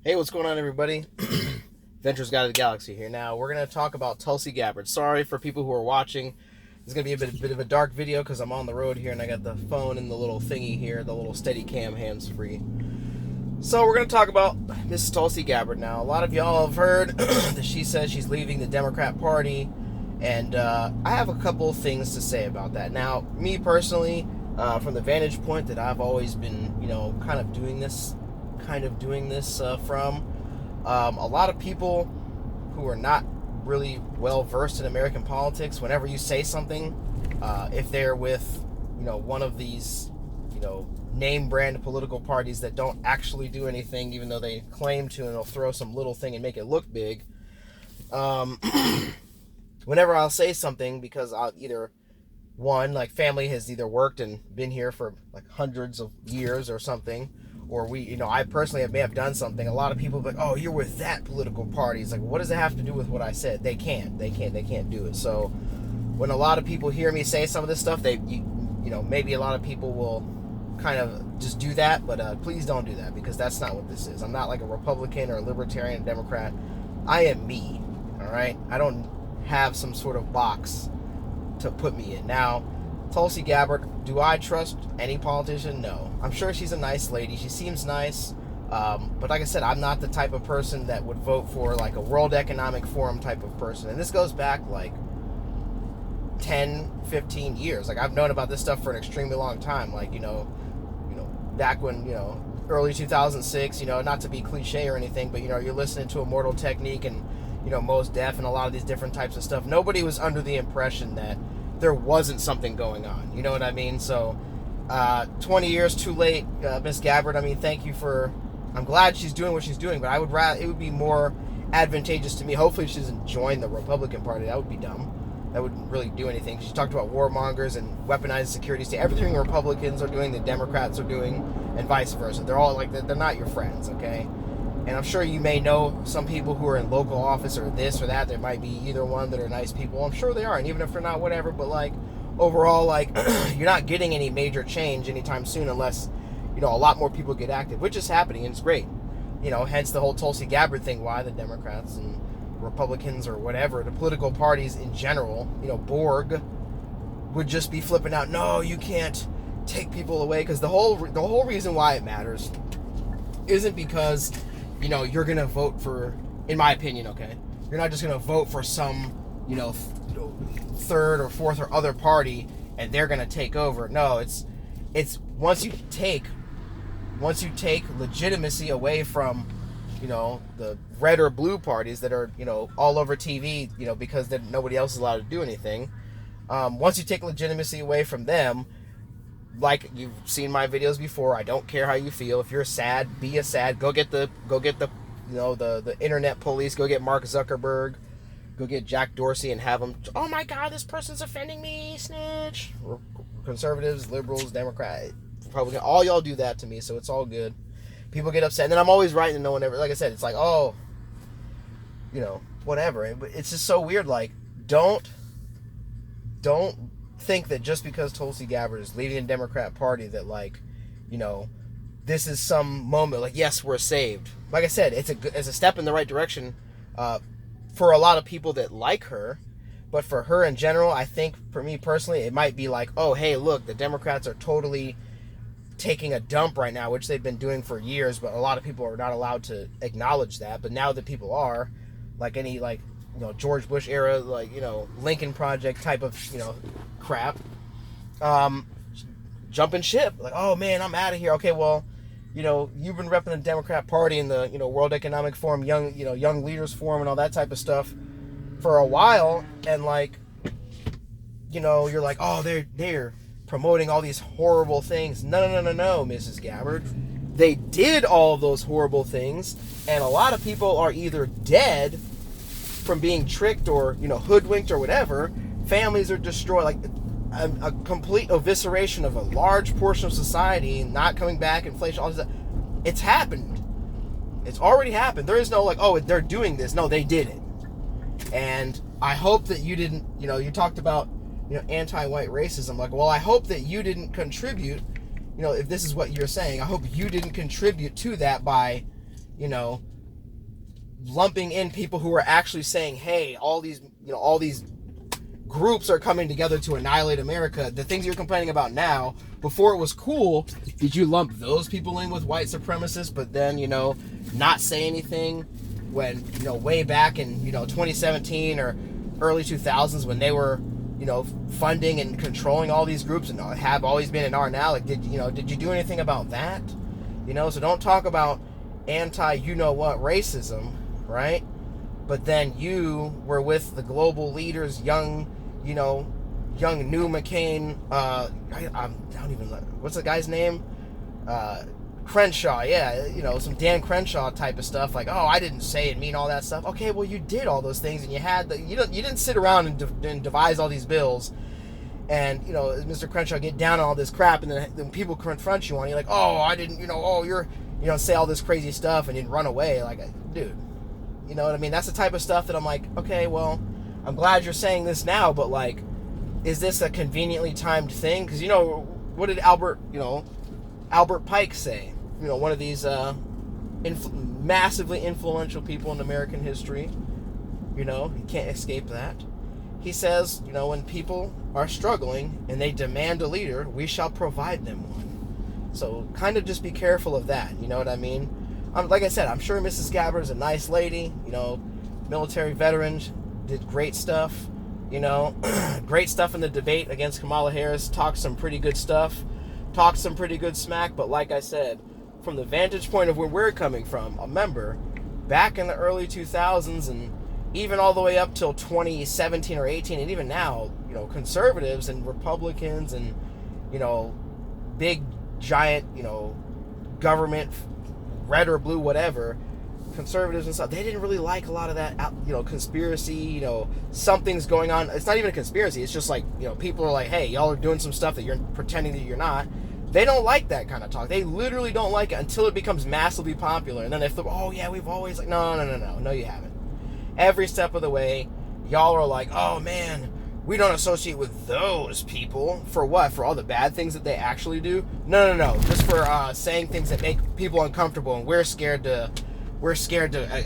Hey, what's going on, everybody? Ventures Guide of the Galaxy here. Now, we're going to talk about Tulsi Gabbard. Sorry for people who are watching. It's going to be a bit of a dark video because I'm on the road here and I got the phone and the little thingy here, the little Steadicam hands-free. So we're going to talk about Mrs. Tulsi Gabbard now. A lot of y'all have heard that she says she's leaving the Democrat Party, and I have a couple of things to say about that. Now, me personally, from the vantage point that I've always been, kind of doing this from, a lot of people who are not really well versed in American politics, whenever you say something, if they're with, one of these, name brand political parties that don't actually do anything, even though they claim to, and they'll throw some little thing and make it look big. Whenever I'll say something, because I'll either, one, like, family has either worked and been here for like hundreds of years or something, or I personally may have done something. A lot of people are like, oh, you're with that political party. It's like, what does it have to do with what I said? They can't do it. So when a lot of people hear me say some of this stuff, maybe a lot of people will kind of just do that, but please don't do that, because that's not what this is. I'm not like a Republican or a Libertarian, Democrat. I am me, all right? I don't have some sort of box to put me in. Now, Tulsi Gabbard, do I trust any politician? No. I'm sure she's a nice lady. She seems nice. But like I said, I'm not the type of person that would vote for like a World Economic Forum type of person. And this goes back like 10, 15 years. Like, I've known about this stuff for an extremely long time. Like, back when, early 2006, not to be cliche or anything, but, you're listening to Immortal Technique and, Mos Def and a lot of these different types of stuff. Nobody was under the impression that there wasn't something going on. You know what I mean? So, 20 years too late, Miss Gabbard. I mean, thank you for... I'm glad she's doing what she's doing, but it would be more advantageous to me. Hopefully she doesn't join the Republican Party. That would be dumb. That wouldn't really do anything. She talked about warmongers and weaponized security state. Everything Republicans are doing, the Democrats are doing, and vice versa. They're all like, they're not your friends, okay? And I'm sure you may know some people who are in local office or this or that. There might be either one that are nice people. I'm sure they are, and even if they're not, whatever. But like, overall, like, you're not getting any major change anytime soon unless, a lot more people get active, which is happening, and it's great. Hence the whole Tulsi Gabbard thing, why the Democrats and Republicans or whatever, the political parties in general, Borg, would just be flipping out, no, you can't take people away, because the whole reason why it matters isn't because, you're going to vote for, in my opinion, okay, you're not just going to vote for some, third or fourth or other party and they're going to take over. No, it's once you take legitimacy away from, the red or blue parties that are, all over TV, because then nobody else is allowed to do anything. Once you take legitimacy away from them, like you've seen my videos before, I don't care how you feel. If you're sad, be a sad. Go get the the internet police. Go get Mark Zuckerberg. Go get Jack Dorsey and have them, oh my God, this person's offending me, snitch. Conservatives, liberals, Democrats, Republicans, all y'all do that to me, so it's all good. People get upset, and then I'm always right and no one ever, like I said, it's like, oh, whatever. It's just so weird. Like, don't think that just because Tulsi Gabbard is leading the Democrat Party that, like, this is some moment, like, yes, we're saved. Like I said, it's a step in the right direction for a lot of people that like her, but for her in general, I think, for me personally, it might be like, oh, hey, look, the Democrats are totally taking a dump right now, which they've been doing for years, but a lot of people are not allowed to acknowledge that. But now that people are, like any, like, George Bush era, like, Lincoln Project type of, crap, jumping ship. Like, oh, man, I'm out of here. Okay, well, you've been repping the Democrat Party and the, World Economic Forum, Young Leaders Forum and all that type of stuff for a while, and, like, you're like, oh, they're promoting all these horrible things. No, Mrs. Gabbard. They did all of those horrible things, and a lot of people are either dead from being tricked or, hoodwinked or whatever. Families are destroyed, like a complete evisceration of a large portion of society, not coming back, inflation, all this. It's happened. It's already happened. There is no, like, oh, they're doing this. No, they did it. And I hope that you didn't, you talked about, anti-white racism. Like, well, I hope that you didn't contribute, if this is what you're saying, I hope you didn't contribute to that by, lumping in people who are actually saying, hey, all these groups are coming together to annihilate America. The things you're complaining about now, before it was cool, did you lump those people in with white supremacists, but then, not say anything when, way back in, 2017 or early 2000s when they were, funding and controlling all these groups and have always been in our now, like, did you do anything about that? So don't talk about anti-you-know-what racism, right? But then you were with the global leaders, young new McCain, I don't even know, what's the guy's name? Crenshaw, yeah, some Dan Crenshaw type of stuff, like, oh, I didn't say it, mean all that stuff. Okay, well, you did all those things, and you didn't sit around and devise all these bills, and, Mr. Crenshaw get down on all this crap, and then people confront you on, you're like, oh, I didn't, you're, say all this crazy stuff, and then run away, like, dude, you know what I mean? That's the type of stuff that I'm like, okay, well, I'm glad you're saying this now, but, like, is this a conveniently timed thing? Because, what did Albert Pike say? One of these massively influential people in American history. You can't escape that. He says, when people are struggling and they demand a leader, we shall provide them one. So kind of just be careful of that. You know what I mean? Like I said, I'm sure Mrs. Gabbard is a nice lady. Military veteran, did great stuff. Great stuff in the debate against Kamala Harris. Talked some pretty good stuff. Talked some pretty good smack. But like I said, from the vantage point of where we're coming from, remember, back in the early 2000s and even all the way up till 2017 or 18, and even now, conservatives and Republicans and, big, giant, government, red or blue, whatever, conservatives and stuff, they didn't really like a lot of that, conspiracy, something's going on. It's not even a conspiracy. It's just like, people are like, hey, y'all are doing some stuff that you're pretending that you're not. They don't like that kind of talk. They literally don't like it until it becomes massively popular. And then if oh yeah, we've always like, no, you haven't. Every step of the way, y'all are like, oh man, we don't associate with those people. For what? For all the bad things that they actually do? No. Just for saying things that make people uncomfortable, and we're scared to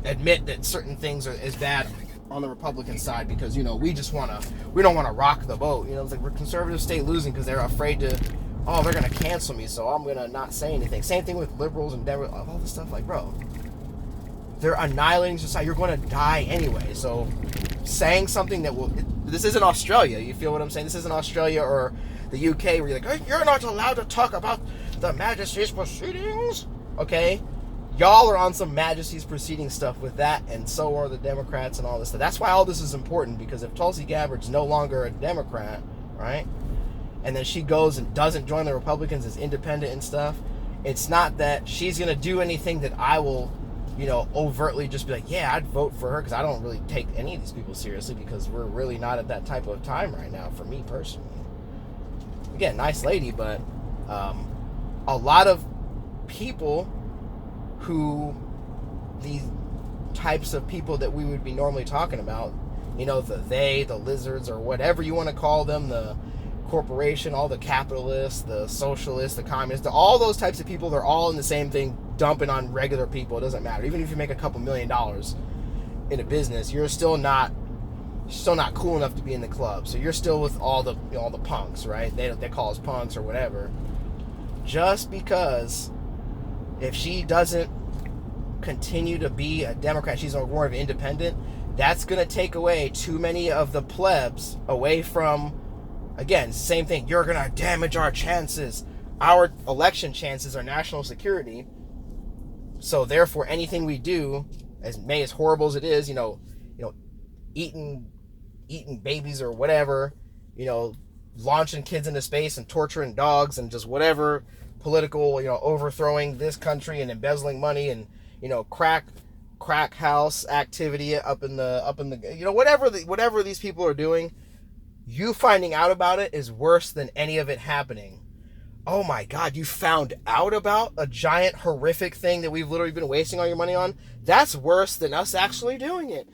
admit that certain things is bad on the Republican side because we don't want to rock the boat. It's like conservatives stay losing because they're afraid to. Oh, they're gonna cancel me, so I'm gonna not say anything. Same thing with liberals and all this stuff. Like, bro, they're annihilating society. You're going to die anyway. So, saying something that will. This isn't Australia. You feel what I'm saying? This isn't Australia or the UK where you're like, hey, you're not allowed to talk about the Majesty's proceedings. Okay, y'all are on some Majesty's proceedings stuff with that, and so are the Democrats and all this stuff. That's why all this is important, because if Tulsi Gabbard's no longer a Democrat, right? And then she goes and doesn't join the Republicans as independent and stuff, it's not that she's going to do anything that I will, overtly just be like, yeah, I'd vote for her, because I don't really take any of these people seriously, because we're really not at that type of time right now, for me personally. Again, nice lady, but a lot of people who, these types of people that we would be normally talking about, the lizards, or whatever you want to call them, the corporation, all the capitalists, the socialists, the communists, all those types of people, they're all in the same thing, dumping on regular people. It doesn't matter. Even if you make a couple $1 million in a business, you're still not cool enough to be in the club. So you're still with all the punks, right? They call us punks or whatever. Just because if she doesn't continue to be a Democrat, she's more of an independent, that's going to take away too many of the plebs away from. Again, same thing. You're going to damage our chances, our election chances, our national security. So therefore, anything we do, as horrible as it is, eating babies or whatever, launching kids into space and torturing dogs and just whatever political, overthrowing this country and embezzling money and, crack house activity up in the whatever these people are doing. You finding out about it is worse than any of it happening. Oh my God, you found out about a giant horrific thing that we've literally been wasting all your money on? That's worse than us actually doing it.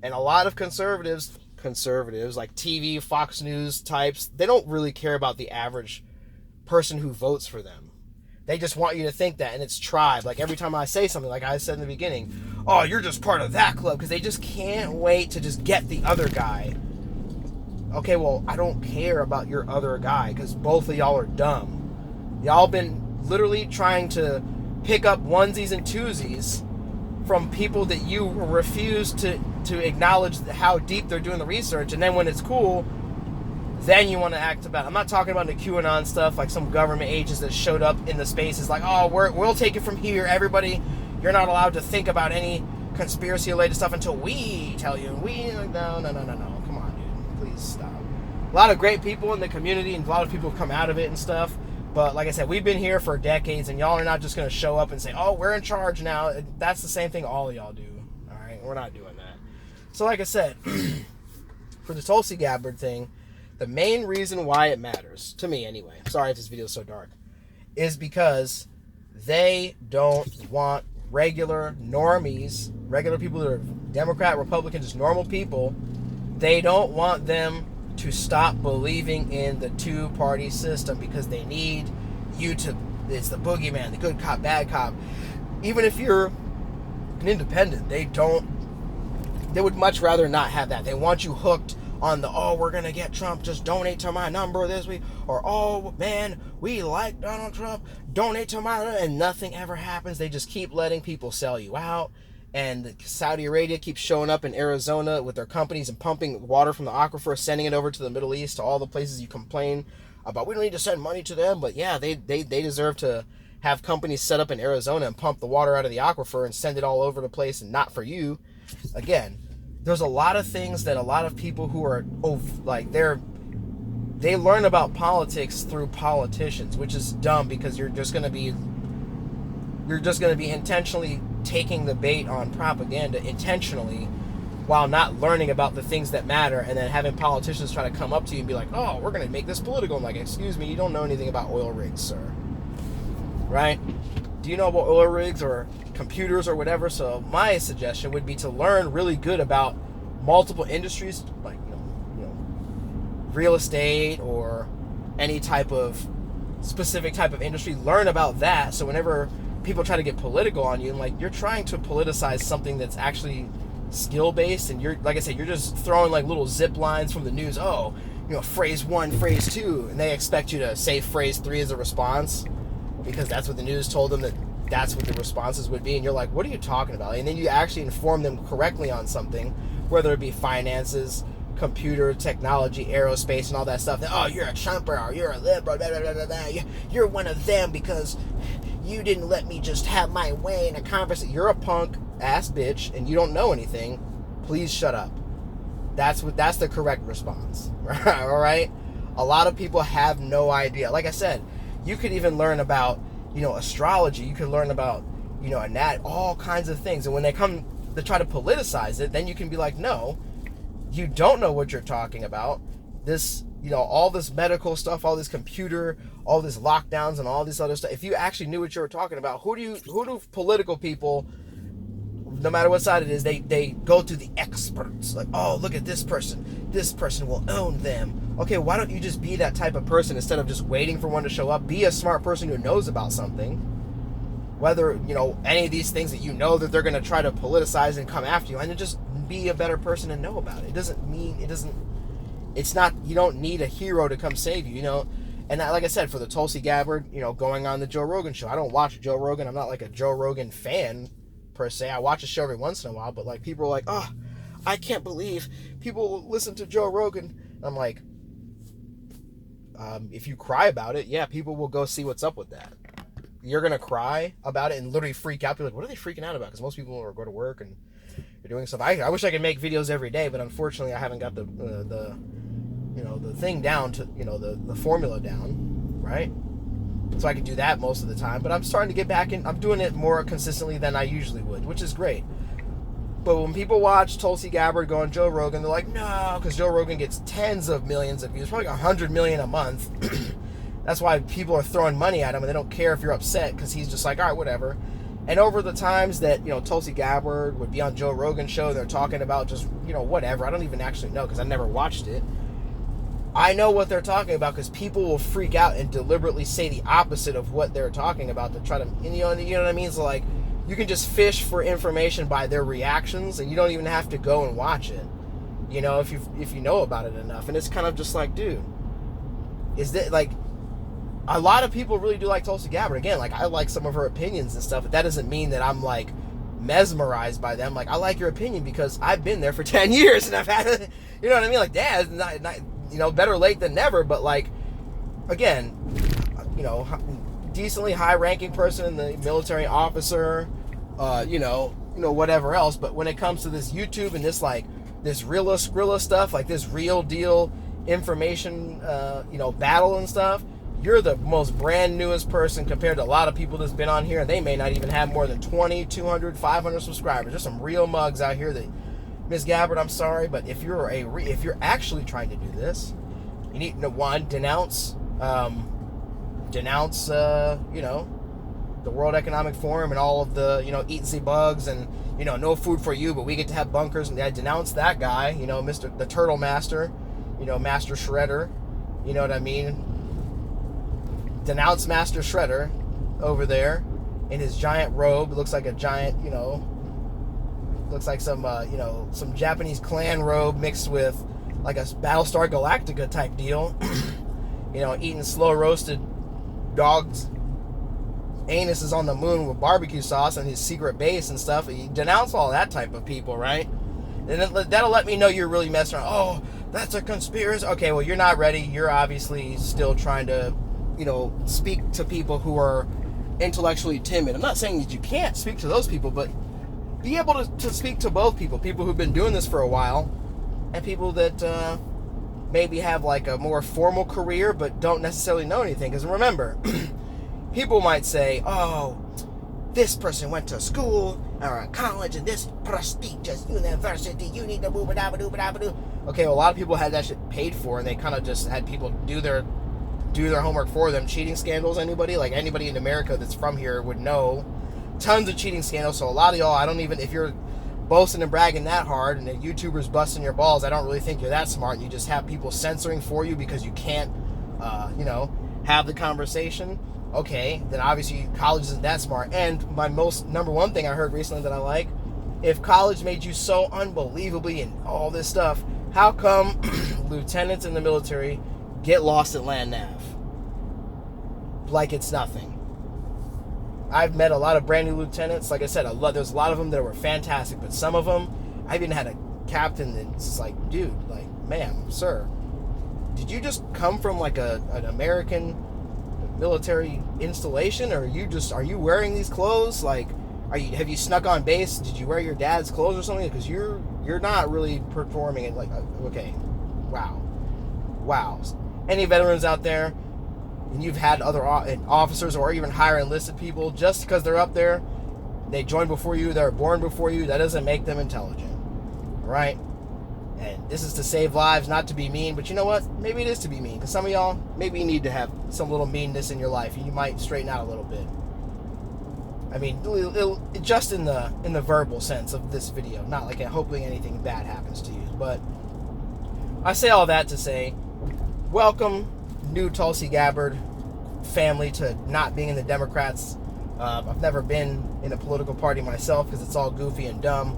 And a lot of conservatives like TV, Fox News types, they don't really care about the average person who votes for them. They just want you to think that, and it's tribe. Like every time I say something, like I said in the beginning, oh, you're just part of that club, because they just can't wait to just get the other guy. Okay, well, I don't care about your other guy, because both of y'all are dumb. Y'all been literally trying to pick up onesies and twosies from people that you refuse to acknowledge how deep they're doing the research, and then when it's cool, then you want to act about it. I'm not talking about the QAnon stuff, like some government agents that showed up in the spaces like, oh, we'll take it from here, everybody, you're not allowed to think about any conspiracy-related stuff until we tell you. No, come on, dude, please stop. A lot of great people in the community, and a lot of people have come out of it and stuff, but like I said, we've been here for decades, and y'all are not just going to show up and say, oh, we're in charge now. That's the same thing all of y'all do, all right? We're not doing that. So like I said, for the Tulsi Gabbard thing, the main reason why it matters, to me anyway, sorry if this video is so dark, is because they don't want regular normies, regular people that are Democrat, Republican, just normal people. They don't want them to stop believing in the two-party system, because they need you to, it's the boogeyman, the good cop, bad cop. Even if you're an independent, they would much rather not have that. They want you hooked on the, oh, we're gonna get Trump, just donate to my number this week, or oh man, we like Donald Trump, donate to my, and nothing ever happens. They just keep letting people sell you out, and Saudi Arabia keeps showing up in Arizona with their companies and pumping water from the aquifer, sending it over to the Middle East, to all the places you complain about. We don't need to send money to them, but yeah, they deserve to have companies set up in Arizona and pump the water out of the aquifer and send it all over the place, and not for you. Again, there's a lot of things that a lot of people who are like, they learn about politics through politicians, which is dumb, because you're just going to be intentionally taking the bait on propaganda intentionally, while not learning about the things that matter, and then having politicians try to come up to you and be like, oh, we're going to make this political. I'm like, excuse me, you don't know anything about oil rigs, sir. Right? Do you know about oil rigs or computers or whatever? So my suggestion would be to learn really good about multiple industries, like you know, real estate or any type of specific type of industry. Learn about that, so whenever people try to get political on you, and like, you're trying to politicize something that's actually skill based, and you're, like I said, you're just throwing like little zip lines from the news. Oh, phrase 1, phrase 2, and they expect you to say phrase 3 as a response, because that's what the news told them that's what the responses would be. And you're like, what are you talking about? And then you actually inform them correctly on something, whether it be finances, computer technology, aerospace, and all that stuff. Oh, you're a Trumper, or you're a liberal, blah, blah, blah, blah, blah. You're one of them because you didn't let me just have my way in a conversation. You're a punk ass bitch, and you don't know anything. Please shut up. That's the correct response. All right? A lot of people have no idea. Like I said, you could even learn about, astrology. You could learn about, all kinds of things. And when they come to try to politicize it, then you can be like, no, you don't know what you're talking about. This, all this medical stuff, all this computer, all this lockdowns and all this other stuff. If you actually knew what you were talking about, who do political people, no matter what side it is, they go to the experts. Like, oh, look at this person will own them. Okay, why don't you just be that type of person instead of just waiting for one to show up? Be a smart person who knows about something. Whether, any of these things that that they're going to try to politicize and come after you, and then just be a better person and know about it. It's not, you don't need a hero to come save you, And like I said, for the Tulsi Gabbard, going on the Joe Rogan show. I don't watch Joe Rogan. I'm not like a Joe Rogan fan per se. I watch a show every once in a while, but like, people are like, oh, I can't believe people listen to Joe Rogan. I'm like, if you cry about it, yeah, people will go see what's up with that. You're going to cry about it and literally freak out. Be like, what are they freaking out about? Because most people are going to work and they're doing stuff. I wish I could make videos every day, but unfortunately I haven't got the thing down to, the formula down, right? So I can do that most of the time. But I'm starting to get back in. I'm doing it more consistently than I usually would, which is great. But when people watch Tulsi Gabbard go on Joe Rogan, they're like, no, because Joe Rogan gets tens of millions of views, probably 100 million a month. That's why people are throwing money at him, and they don't care if you're upset, because he's just like, all right, whatever. And over the times that, Tulsi Gabbard would be on Joe Rogan's show, they're talking about just, whatever. I don't even actually know, because I never watched it. I know what they're talking about, because people will freak out and deliberately say the opposite of what they're talking about to try to, you know what I mean? So like, you can just fish for information by their reactions, and you don't even have to go and watch it. You know, if you know about it enough. And it's kind of just like, dude, is that like, a lot of people really do like Tulsi Gabbard. Again, like, I like some of her opinions and stuff, but that doesn't mean that I'm like mesmerized by them. Like, I like your opinion because I've been there for 10 years and I've had, you know what I mean? Like, dad, not you know, better late than never. But like, again, you know, decently high ranking person in the military, officer, you know, whatever else. But when it comes to this YouTube and this like this Rilla Skrilla stuff, like this real deal information, you know, battle and stuff, you're the most brand newest person compared to a lot of people that's been on here, and they may not even have more than 20, 200, 500 subscribers. There's some real mugs out here that, Ms. Gabbard, I'm sorry, but if you're if you're actually trying to do this, you need to, one, denounce, you know, the World Economic Forum and all of the, you know, eat the bugs and, you know, no food for you, but we get to have bunkers, and I denounce that guy, you know, the Turtle Master, you know, Master Shredder, you know what I mean? Denounce Master Shredder over there in his giant robe. It looks like a giant, you know, looks like some, you know, some Japanese clan robe mixed with like a Battlestar Galactica type deal. You know, eating slow roasted dogs. Anus is on the moon with barbecue sauce and his secret base and stuff. You denounce all that type of people, right? And that'll let me know you're really messing around. Oh, that's a conspiracy. Okay, well, you're not ready. You're obviously still trying to, you know, speak to people who are intellectually timid. I'm not saying that you can't speak to those people, but be able to speak to both people who've been doing this for a while and people that maybe have like a more formal career but don't necessarily know anything. Because remember, people might say, oh, this person went to school or a college in this prestigious university, you need to boo ba da ba doo ba da ba doo. Okay, well, a lot of people had that shit paid for, and they kind of just had people do their homework for them. Cheating scandals, anybody in America that's from here would know tons of cheating scandals. So a lot of y'all, I don't even, if you're boasting and bragging that hard and the YouTuber's busting your balls, I don't really think you're that smart, and you just have people censoring for you because you can't, you know, have the conversation. Okay, then obviously college isn't that smart. And my number one thing I heard recently that I like, if college made you so unbelievably and all this stuff, how come lieutenants in the military get lost at land nav like it's nothing? I've met a lot of brand new lieutenants. Like I said, there's a lot of them that were fantastic, but some of them, I even had a captain that's like, dude, like, ma'am, sir, did you just come from like an American military installation, or are you wearing these clothes? Like, have you snuck on base? Did you wear your dad's clothes or something? Because you're not really performing it. Like, okay, wow. Any veterans out there, and you've had other officers or even higher enlisted people, just because they're up there, they joined before you, they're born before you, that doesn't make them intelligent, right? And this is to save lives, not to be mean, but you know what? Maybe it is to be mean, because some of y'all, maybe you need to have some little meanness in your life, and you might straighten out a little bit. I mean, just in the verbal sense of this video, not like hoping anything bad happens to you. But I say all that to say, welcome, new Tulsi Gabbard family, to not being in the Democrats. I've never been in a political party myself because it's all goofy and dumb.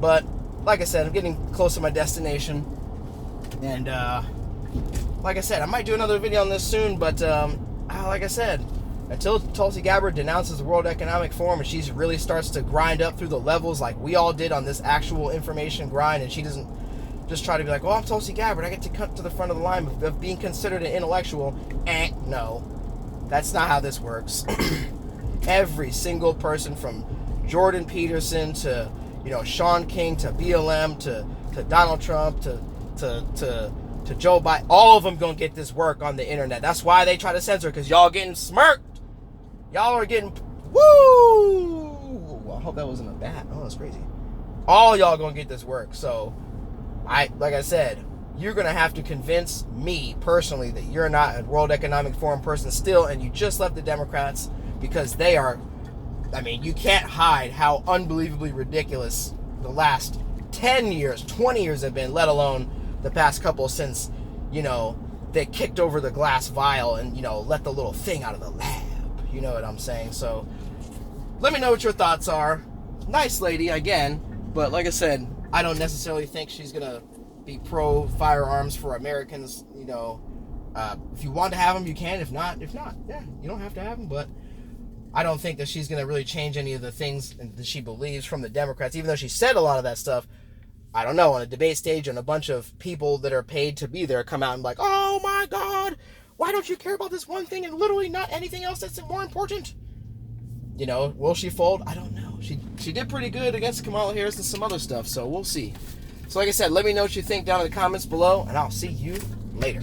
But like I said, I'm getting close to my destination. And like I said, I might do another video on this soon. But like I said, until Tulsi Gabbard denounces the World Economic Forum and she really starts to grind up through the levels like we all did on this actual information grind, and she doesn't just try to be like, oh, I'm Tulsi Gabbard, I get to cut to the front of the line of being considered an intellectual. No, that's not how this works. Every single person from Jordan Peterson to, you know, Sean King to BLM to Donald Trump to Joe Biden, all of them gonna get this work on the internet. That's why they try to censor, because y'all getting smirked. Y'all are getting, woo! I hope that wasn't a bat. Oh, that's crazy. All y'all gonna get this work. So, like I said, you're gonna have to convince me personally that you're not a World Economic Forum person still, and you just left the Democrats, because they are, I mean, you can't hide how unbelievably ridiculous the last 10 years, 20 years have been, let alone the past couple since, you know, they kicked over the glass vial and, you know, let the little thing out of the lab. You know what I'm saying? So, let me know what your thoughts are. Nice lady, again, but like I said, I don't necessarily think she's gonna be pro firearms for Americans. You know, if you want to have them, you can. If not, yeah, you don't have to have them. But I don't think that she's gonna really change any of the things that she believes from the Democrats, even though she said a lot of that stuff. I don't know, on a debate stage, and a bunch of people that are paid to be there come out and be like, oh my God, why don't you care about this one thing and literally not anything else that's more important? You know, will she fold? I don't know. She did pretty good against Kamala Harris and some other stuff, so we'll see. So like I said, let me know what you think down in the comments below, and I'll see you later.